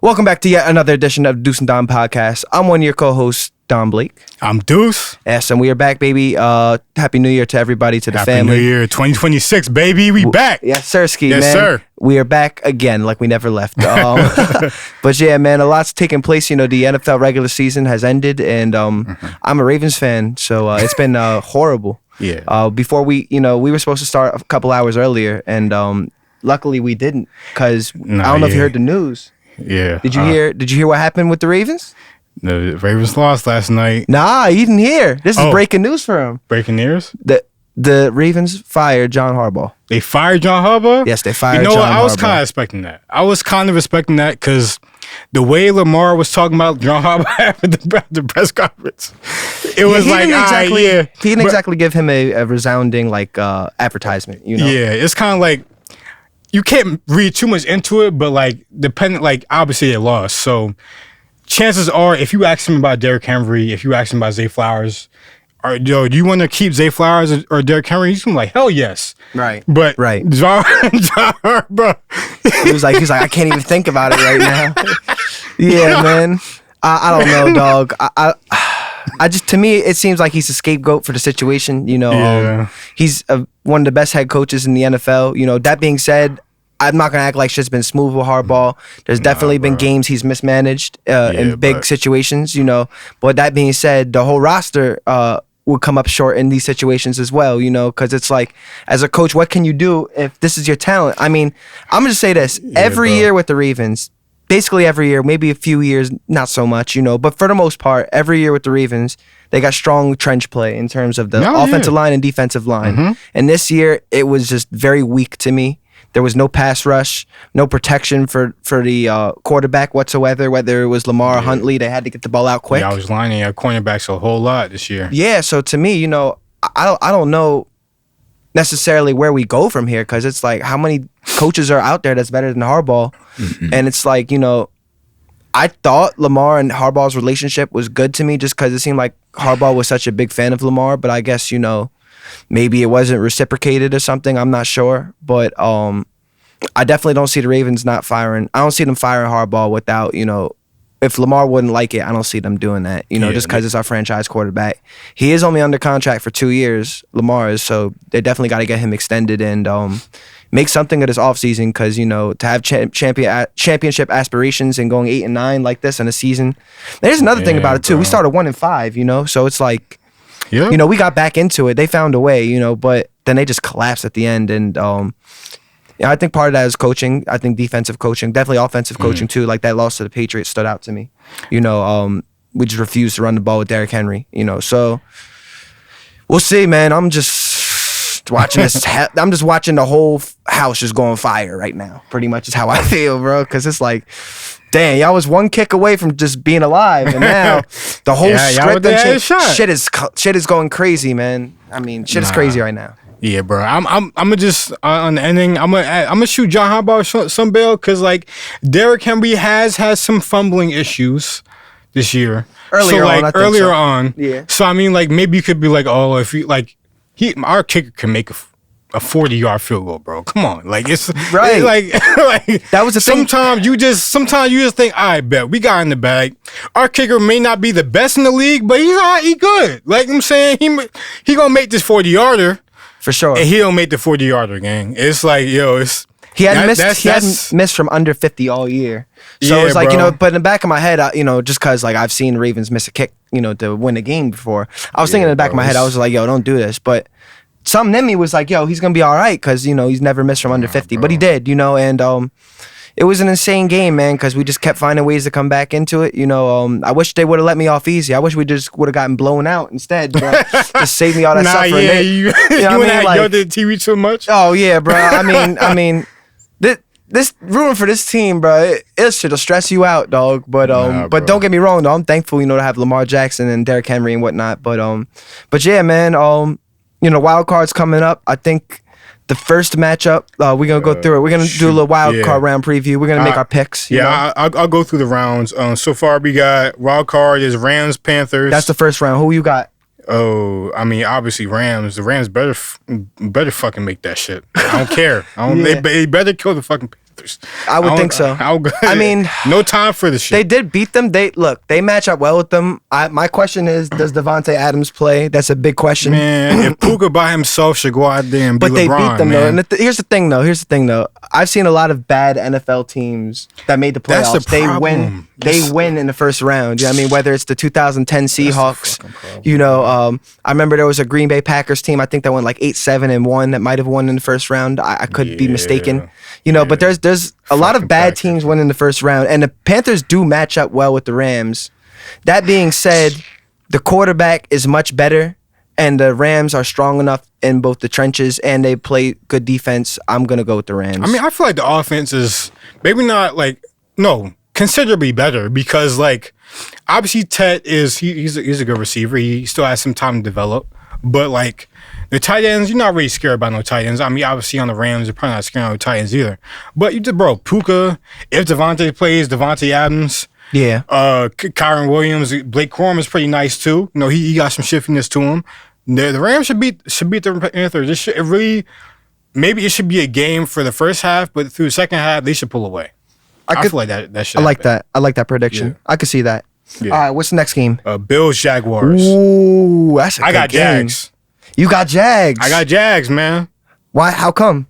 Welcome back to yet another edition of Deuce and Dom podcast. I'm one of your co-hosts, Dom Blake. I'm Deuce. Yes, and we are back, baby. Happy New Year to everybody, to the family. Happy New Year, 2026, baby. We back. Yes, sirski, yes, man. Sir. We are back again, like we never left. But yeah, man, a lot's taken place. You know, the NFL regular season has ended, and I'm a Ravens fan, so it's been horrible. Yeah. Before we were supposed to start a couple hours earlier, and luckily we didn't, because I don't know if you heard the news. Yeah. Did you hear? Did you hear what happened with the Ravens? The Ravens lost last night. Nah, you didn't hear. This is breaking news for him. Breaking news? The Ravens fired John Harbaugh. They fired John Harbaugh? Yes, they fired John Harbaugh. You know what? I was kind of expecting that. I was kind of expecting that because the way Lamar was talking about John Harbaugh after the press conference, it was he like, he didn't exactly give him a resounding advertisement. You know? Yeah, it's kind of like, you can't read too much into it, but obviously they lost. So chances are, if you ask him about Derrick Henry, if you ask him about Zay Flowers, do you want to keep Zay Flowers or Derrick Henry? He's gonna be like, hell yes. Right. But John bro. He was like, I can't even think about it right now. Yeah, man. I don't know, dog. I just, to me, it seems like he's a scapegoat for the situation. You know, he's one of the best head coaches in the NFL. You know, that being said, I'm not gonna act like shit's been smooth with Harbaugh. There's definitely been games he's mismanaged in big situations. You know, but that being said, the whole roster would come up short in these situations as well. You know, because it's like, as a coach, what can you do if this is your talent? I mean, I'm gonna say this: every year with the Ravens. Basically every year, maybe a few years, not so much, you know. But for the most part, every year with the Ravens, they got strong trench play in terms of the offensive line and defensive line. Mm-hmm. And this year, it was just very weak to me. There was no pass rush, no protection for the quarterback whatsoever, whether it was Lamar or Huntley. They had to get the ball out quick. Yeah, I was lining up cornerbacks a whole lot this year. Yeah, so to me, you know, I don't know necessarily where we go from here, because it's like, how many coaches are out there that's better than Harbaugh? Mm-hmm. And it's like, you know, I thought Lamar and Harbaugh's relationship was good to me, just because it seemed like Harbaugh was such a big fan of Lamar. But I guess, you know, maybe it wasn't reciprocated or something. I'm not sure. But I definitely don't see the Ravens not firing. I don't see them firing Harbaugh without, you know, if Lamar wouldn't like it, I don't see them doing that, you know, just because it's our franchise quarterback. He is only under contract for 2 years, Lamar is, so they definitely got to get him extended and make something of this offseason, because, you know, to have championship aspirations and going 8-9 like this in a season. There's another thing about it, too. We started 1-5, you know, so it's like, you know, we got back into it. They found a way, you know, but then they just collapsed at the end. And I think part of that is coaching. I think defensive coaching, definitely offensive coaching too. Like that loss to the Patriots stood out to me. You know, we just refused to run the ball with Derrick Henry. You know, so we'll see, man. I'm just watching this. I'm just watching the whole house just go on fire right now. Pretty much is how I feel, bro. Because it's like, damn, y'all was one kick away from just being alive, and now the whole script and shit is going crazy, man. I mean, shit is crazy right now. Yeah, bro. I'm gonna just on the ending. I'm gonna shoot John Harbaugh some bail, because like Derrick Henry has had some fumbling issues this year. Earlier on. Yeah. So I mean, like, maybe you could be like, oh, if you like, our kicker can make a 40-yard field goal, bro. Come on, like it's right. Like that was the thing. Sometimes you just think, I bet we got in the bag. Our kicker may not be the best in the league, but he good. Like I'm saying, he gonna make this 40-yarder. For sure. And he don't make the 40-yarder, gang. It's like, yo, he hadn't missed from under 50 all year. So it's like, bro. You know, but in the back of my head, you know, just because like I've seen Ravens miss a kick, you know, to win a game before, I was thinking in the back of my head, I was like, yo, don't do this. But something in me was like, yo, he's gonna be all right, because, you know, he's never missed from under 50. But he did, you know, and it was an insane game, man, because we just kept finding ways to come back into it. You know, I wish they would have let me off easy. I wish we just would have gotten blown out instead, bro. Just save me all that suffering. Yeah, you wouldn't have yelled at the TV too much. Oh yeah, bro. I mean, this rooting for this team, bro. It should stress you out, dog. But but don't get me wrong, though. I'm thankful, you know, to have Lamar Jackson and Derrick Henry and whatnot. But yeah, man. You know, wild cards coming up. I think the first matchup, we're going to go through it. We're going to do a little wild card round preview. We're going to make our picks. I'll go through the rounds. So far, we got wild card is Rams, Panthers. That's the first round. Who you got? Oh, I mean, obviously Rams. The Rams better fucking make that shit. I don't care. They better kill the fucking I would think so. I mean, no time for this shit. They did beat them. They match up well with them. My question is, does Davante Adams play? That's a big question. Man, if Puka by himself should go out there and be LeBron, they beat them man. though. And here's the thing though. I've seen a lot of bad NFL teams that made the playoffs. That's the problem. They win in the first round. You know what I mean, whether it's the 2010 Seahawks, I remember there was a Green Bay Packers team. I think that went like 8-7-1 that might have won in the first round. I could be mistaken. But there's a lot of bad teams winning the first round, and the Panthers do match up well with the Rams. That being said, the quarterback is much better, and the Rams are strong enough in both the trenches, and they play good defense. I'm gonna go with the Rams. I mean, I feel like the offense is maybe not considerably better because obviously Ted he's a good receiver. He still has some time to develop, but the tight ends, you're not really scared about no tight ends. I mean, obviously on the Rams, you're probably not scared of no tight ends either. But Puka, if Davante plays, Davante Adams, Kyron Williams, Blake Corum is pretty nice too. He got some shiftiness to him. The Rams should beat the Panthers. Maybe it should be a game for the first half, but through the second half, they should pull away. I feel like that should happen. I like that prediction. Yeah. I could see that. Yeah. All right, what's the next game? Bills Jaguars. Ooh, that's a good game. I got Jags. You got Jags. I got Jags, man. Why? How come?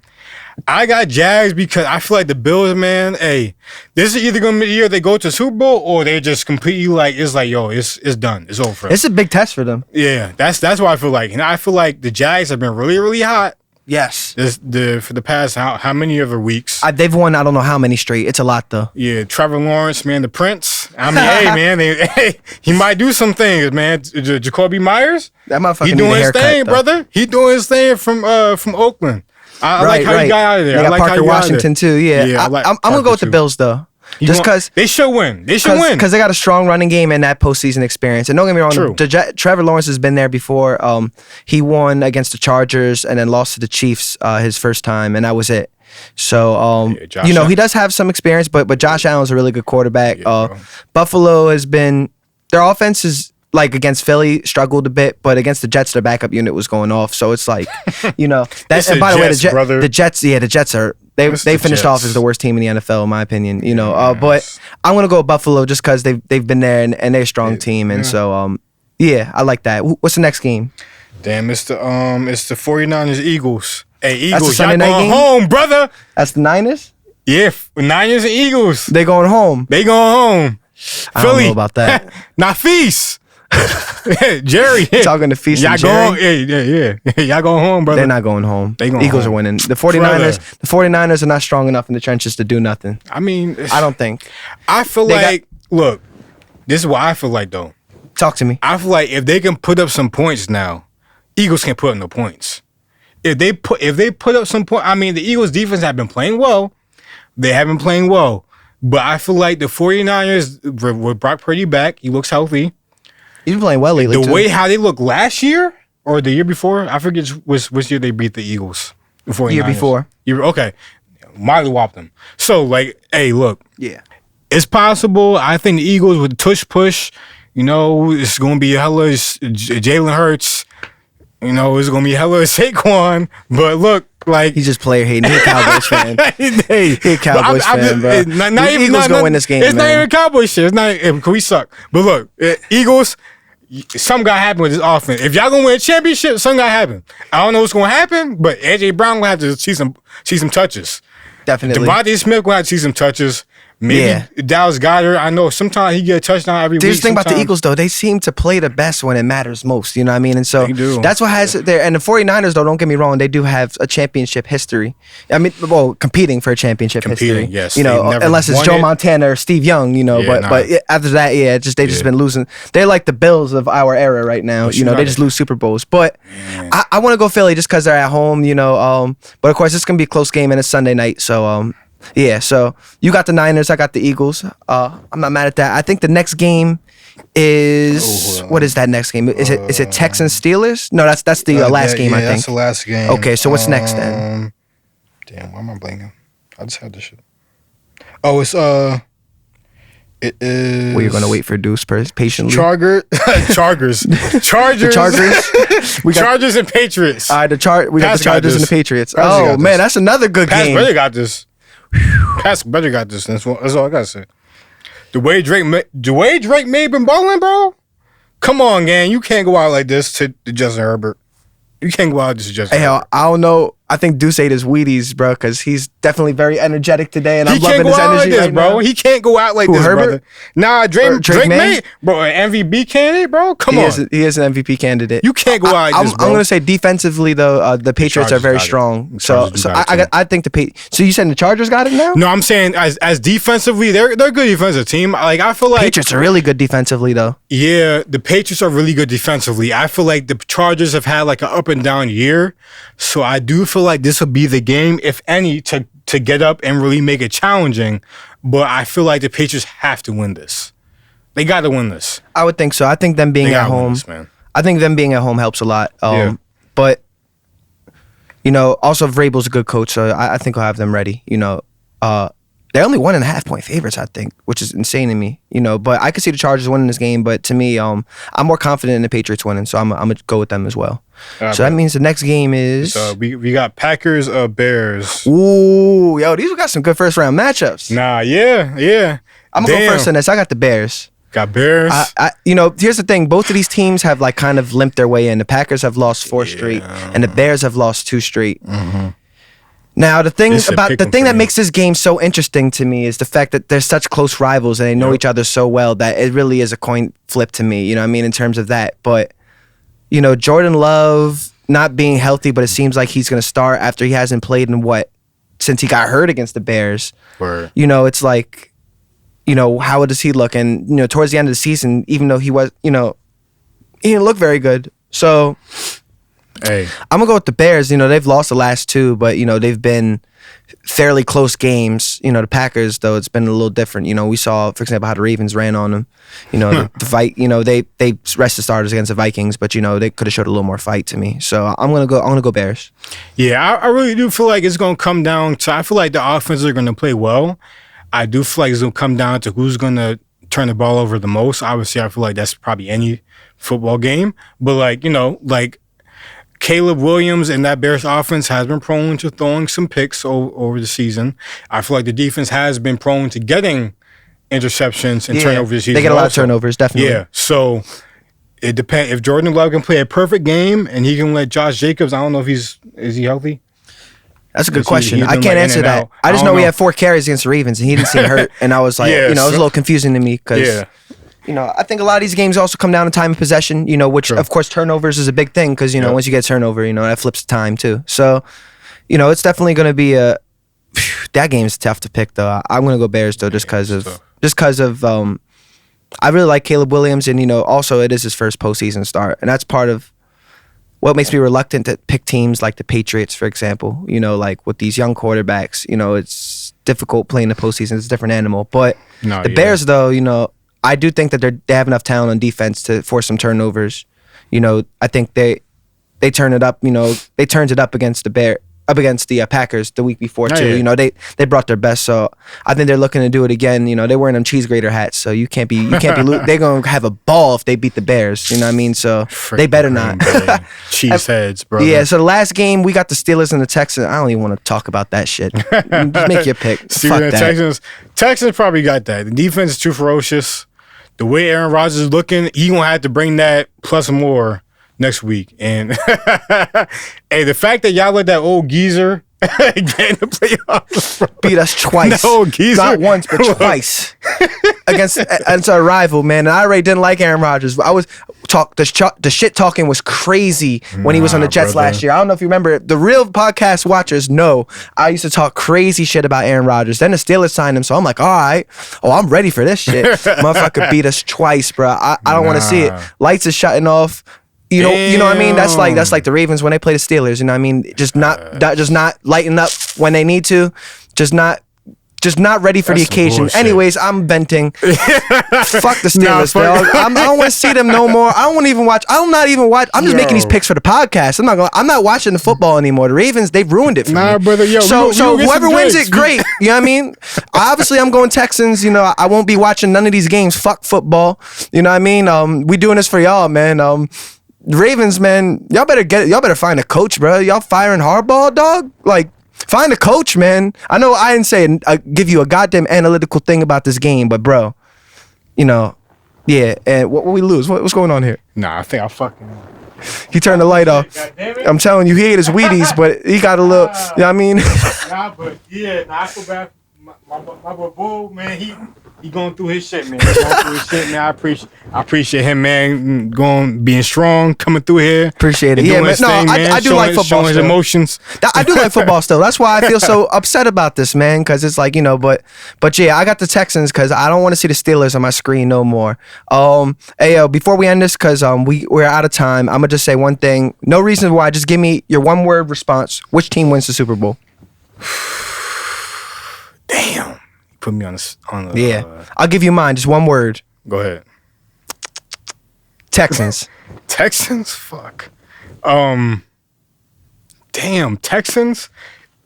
I got Jags because I feel like the Bills, man, this is either going to be the year they go to Super Bowl or they just completely it's done. It's over. It's a big test for them. Yeah, that's what I feel like. And I feel like the Jags have been really, really hot. Yes. For the past how many other weeks? They've won I don't know how many straight. It's a lot though. Yeah, Trevor Lawrence, man, the Prince. I mean, man, he might do some things, man. Jacoby Myers, that motherfucker. He doing his thing, brother. He doing his thing from Oakland. I like how he got out of there. They got Parker Washington too. Yeah, I'm gonna go with the Bills though. Just because they should win. They should win because they got a strong running game and that postseason experience. And don't get me wrong, Trevor Lawrence has been there before. He won against the Chargers and then lost to the Chiefs his first time, and that was it. So he does have some experience, but Josh Allen's a really good quarterback. Buffalo has been their offense is against Philly struggled a bit, but against the Jets their backup unit was going off. So it's that's and by the way the Jets are. They finished off as the worst team in the NFL, in my opinion. But I'm gonna go with Buffalo just because they've been there and they're a strong team, and so I like that. What's the next game? Damn, it's the 49ers Eagles. Hey, Eagles, that's the Sunday y'all going home, brother. That's the Niners. Yeah, Niners and Eagles. They going home. They going home. I don't know about that. Not Feast. Jerry talking to Feast and Jerry. Yeah. Y'all going home, brother. They're not going home. Eagles are winning. The 49ers are not strong enough in the trenches to do nothing. I mean, I don't think. I feel look, this is what I feel like though. Talk to me. I feel like if they can put up some points now, Eagles can't put up no points. If they put up some points, I mean, the Eagles defense have been playing well. They have been playing well. But I feel like the 49ers with Brock Purdy back, he looks healthy. He's been playing well lately. The way how they looked last year or the year before, I forget which year they beat the Eagles. The 49ers. Year before. Okay. Miley whopped them. So, hey, look. Yeah. It's possible. I think the Eagles with tush push, it's going to be hella Jalen Hurts. It's going to be hella Saquon. But look, he's just player hating. He's a Cowboys fan. He's a Cowboys fan, bro. The Eagles going to win this game, It's not even Cowboys shit. It's not even, we suck. But look, Eagles, something got to happen with this offense. If y'all going to win a championship, something got to happen. I don't know what's going to happen, but AJ Brown going to have to see some touches. Definitely. Devontae Smith going to have to see some touches. Maybe Dallas Goedert. I know sometimes he get a touchdown every week. Here's the thing about the Eagles, though. They seem to play the best when it matters most. You know what I mean? And so that's what has it there. And the 49ers, though, don't get me wrong, they do have a championship history. I mean, competing for a championship history. Yes. Unless it's Joe Montana or Steve Young, but after that, they just been losing. They're like the Bills of our era right now. They just lose Super Bowls. But I want to go Philly just because they're at home, But of course, it's going to be a close game and it's Sunday night. So, so you got the Niners, I got the Eagles. I'm not mad at that. I think the next game is what is that next game? Is it Texans Steelers? No, that's the last game. I think that's the last game. Okay, so what's next then? Damn, why am I blanking? I just had this shit. Oh, it's it is. Well, you're gonna wait for Deuce patiently. Chargers. We got Chargers and Patriots. All right, we got the Chargers and the Patriots. Man, that's another good game. Really got this. Pascal better got this. That's all I gotta say. The way Drake may been balling, bro. Come on, gang. You can't go out like this to Justin Herbert. You can't go out just Justin Herbert. I don't know. I think Deuce ate his Wheaties, bro, because he's definitely very energetic today, and I'm loving his energy like this, bro. He can't go out like this, Herbert? brother. Nah, Drake May, bro, an MVP candidate, bro. Come on, he is an MVP candidate. You can't go out like this, bro. I'm gonna say defensively though, the Patriots are very strong. So I think So you said the Chargers got it now? No, I'm saying as defensively, they're a good defensive team. Like I feel like Patriots are really good defensively though. Yeah, the Patriots are really good defensively. I feel like the Chargers have had like an up and down year, so I do feel like this will be the game, if any, to get up and really make it challenging. But I feel like the Patriots have to win this. They got to win this. I would think so. I think them being at home, I think them being at home helps a lot. But also Vrabel's a good coach, so I think I'll have them ready. They're only 1.5 point favorites, I think, which is insane to me. But I could see the Chargers winning this game. But to me, I'm more confident in the Patriots winning, so I'm gonna go with them as well. So that means the next game is we got Packers Bears. Ooh, yo, these got some good first round matchups. Nah, yeah. I'm gonna go first on this. I got the Bears. Got Bears. Here's the thing. Both of these teams have like kind of limped their way in. The Packers have lost 4 straight, and the Bears have lost 2 straight. Mm-hmm. Now, the thing that makes this game so interesting to me is the fact that they're such close rivals and they know each other so well that it really is a coin flip to me. You know what I mean, in terms of that. But Jordan Love not being healthy, but it seems like he's going to start after he hasn't played since he got hurt against the Bears. Word. It's like, how does he look? And towards the end of the season, even though he was, he didn't look very good. So. Hey. I'm gonna go with the Bears. They've lost the last 2, but they've been fairly close games. The Packers, though, it's been a little different. We saw, for example, how the Ravens ran on them. The fight. They rested starters against the Vikings, but they could have showed a little more fight to me. So I'm gonna go Bears. Yeah, I really do feel like it's gonna come down to. I feel like the offenses are gonna play well. I do feel like it's gonna come down to who's gonna turn the ball over the most. Obviously, I feel like that's probably any football game, but Caleb Williams and that Bears offense has been prone to throwing some picks over the season. I feel like the defense has been prone to getting interceptions and turnovers this season. They get a lot of turnovers, definitely. Yeah, so it depends. If Jordan Love can play a perfect game and he can let Josh Jacobs, I don't know if is he healthy? That's a good question. I can't answer that. I just know we had 4 carries against the Ravens and he didn't seem hurt. And I was like, it was a little confusing to me because... I think a lot of these games also come down to time of possession, which, of course, turnovers is a big thing because, once you get turnover, that flips the time, too. So, it's definitely going to be that game's tough to pick, though. I'm going to go Bears, though, just because of I really like Caleb Williams, and, also it is his first postseason start. And that's part of what makes me reluctant to pick teams like the Patriots, for example. Like with these young quarterbacks, it's difficult playing the postseason. It's a different animal. But Bears, though, I do think that they have enough talent on defense to force some turnovers. I think they turn it up. They turned it up against the Packers the week before too. They brought their best, so I think they're looking to do it again. They're wearing them cheese grater hats, so you can't be. They're gonna have a ball if they beat the Bears. You know what I mean? So they better not. Cheese heads, bro. Yeah. So the last game we got the Steelers and the Texans. I don't even want to talk about that shit. Just make your pick. Fuck that. Texans probably got that. The defense is too ferocious. The way Aaron Rodgers is looking, he gonna have to bring that plus more next week. And hey, the fact that y'all let that old geezer get in the playoffs, beat us twice. No, geezer. Not once, but twice against our rival, man. And I already didn't like Aaron Rodgers. The shit talking was crazy when he was on the Jets last year. I don't know if you remember. The real podcast watchers know I used to talk crazy shit about Aaron Rodgers. Then the Steelers signed him, so I'm like, all right, I'm ready for this shit. Motherfucker beat us twice, bro. I don't want to see it. Lights is shutting off. You know what I mean? That's like the Ravens when they play the Steelers. You know what I mean? Just not lighting up when they need to. Just not ready for the occasion. Anyways, I'm venting. Fuck the Steelers, dog. I don't want to see them no more. I don't want to even watch. I'm not even watch. I'm just making these picks for the podcast. I'm not watching the football anymore. The Ravens, they've ruined it for me. Brother, yo. So whoever wins it, great. You know what I mean? Obviously, I'm going Texans. I won't be watching none of these games. Fuck football. You know what I mean? We doing this for y'all, man. Ravens, man, y'all better find a coach, bro. Y'all firing Harbaugh, dog. Like, Find a coach, man. I know I didn't say give you a goddamn analytical thing about this game, but bro, you know, yeah. And what will we lose? What's going on here? Nah, I think I fucking. He turned the light off. I'm telling you, he ate his Wheaties, but he got a little. You know what I mean? Nah, but yeah, I feel bad. My boy, man, he going through his shit, man. I appreciate him, man. Being strong, coming through here. Appreciate it. Yeah, man. No, I do like football. Showing his emotions. I do like football still. That's why I feel so upset about this, man. Because it's like, you know, but yeah, I got the Texans because I don't want to see the Steelers on my screen no more. Hey, before we end this, because we're out of time, I'm gonna just say one thing. No reason why. Just give me your one word response. Which team wins the Super Bowl? Damn. You put me on the yeah. I'll give you mine. Just one word. Go ahead. Texans. Texans? Fuck. Damn, Texans?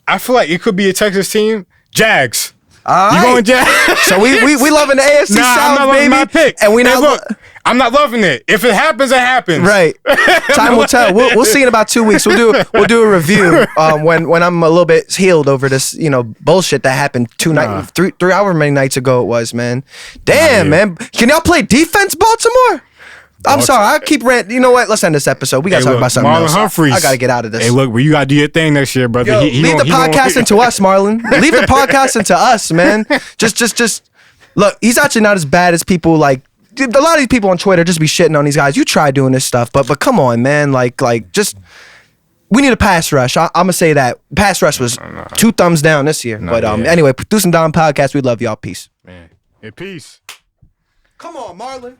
I feel like it could be a Texas team. Jags. You going Jags? So we loving the AFC South, I'm not baby. My pick. And we not I'm not loving it. If it happens, it happens. Right. Time will tell. We'll see in about 2 weeks. We'll do a review when I'm a little bit healed over this, you know, bullshit that happened 3 however many nights ago it was, man. Damn, man. Can y'all play defense, Baltimore? I'm sorry. I keep ranting. You know what? Let's end this episode. We got to talk about something Marlon else. Humphreys. I got to get out of this. Hey, look, you got to do your thing next year, brother. Yo, leave the podcast into us, Marlon. Leave the podcast into us, man. Just look, he's actually not as bad as people like. A lot of these people on Twitter just be shitting on these guys. You try doing this stuff, but come on, man. Like just we need a pass rush. I'm gonna say that pass rush was 2 thumbs down this year. But anyway, Produce and Don podcast. We love y'all. Peace. Man, hey, peace. Come on, Marlon.